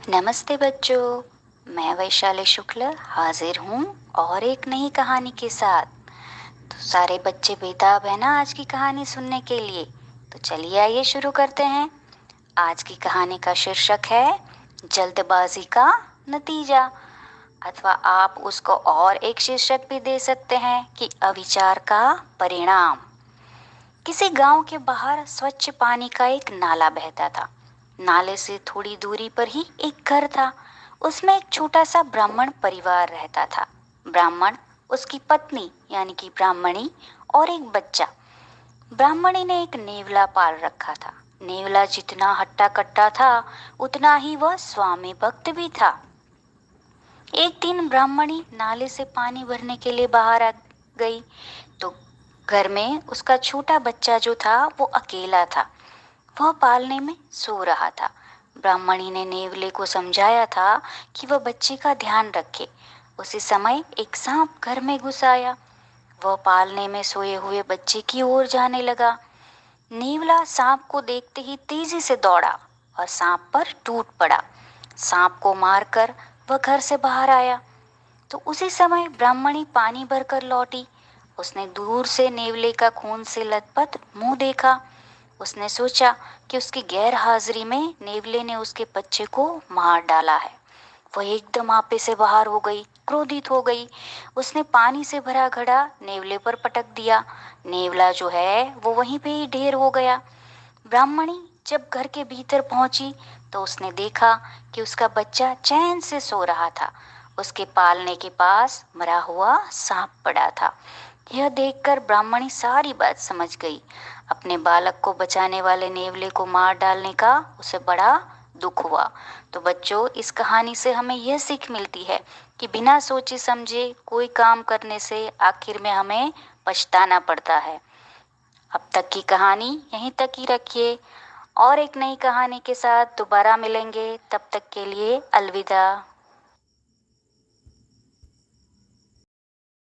नमस्ते बच्चों, मैं वैशाली शुक्ल हाजिर हूँ और एक नई कहानी के साथ। तो सारे बच्चे बेताब है ना आज की कहानी सुनने के लिए। तो चलिए आइए शुरू करते हैं। आज की कहानी का शीर्षक है जल्दबाजी का नतीजा, अथवा आप उसको और एक शीर्षक भी दे सकते हैं कि अविचार का परिणाम। किसी गांव के बाहर स्वच्छ पानी का एक नाला बहता था। नाले से थोड़ी दूरी पर ही एक घर था। उसमें एक छोटा सा ब्राह्मण परिवार रहता था। ब्राह्मण, उसकी पत्नी यानी कि ब्राह्मणी और एक बच्चा। ब्राह्मणी ने एक नेवला पाल रखा था। नेवला जितना हट्टा कट्टा था उतना ही वह स्वामी भक्त भी था। एक दिन ब्राह्मणी नाले से पानी भरने के लिए बाहर आ गई तो घर में उसका छोटा बच्चा जो था वो अकेला था। वह पालने में सो रहा था। ब्राह्मणी ने नेवले को समझाया था कि वह बच्चे का ध्यान रखे। उसी समय एक सांप घर में घुस आया। वह पालने में सोए हुए बच्चे की ओर जाने लगा। नेवला सांप को देखते ही तेजी से दौड़ा और सांप पर टूट पड़ा। सांप को मारकर वह घर से बाहर आया तो उसी समय ब्राह्मणी पानी भरकर लौटी। उसने दूर से नेवले का खून से लथपथ मुंह देखा। उसने सोचा कि उसकी गैर हाजिरी में नेवले ने उसके बच्चे को मार डाला है। वह एकदम आपे से बाहर हो गई, क्रोधित हो गई। उसने पानी से भरा घड़ा नेवले पर पटक दिया। नेवला जो है वो वहीं पे ही ढेर हो गया। ब्राह्मणी जब घर के भीतर पहुंची तो उसने देखा कि उसका बच्चा चैन से सो रहा था। उसके पालने के पास मरा हुआ सांप पड़ा था। यह देखकर ब्राह्मणी सारी बात समझ गई। अपने बालक को बचाने वाले नेवले को मार डालने का उसे बड़ा दुख हुआ। तो बच्चों, इस कहानी से हमें यह सीख मिलती है कि बिना सोचे समझे कोई काम करने से आखिर में हमें पछताना पड़ता है। अब तक की कहानी यहीं तक ही रखिए और एक नई कहानी के साथ दोबारा मिलेंगे। तब तक के लिए अलविदा।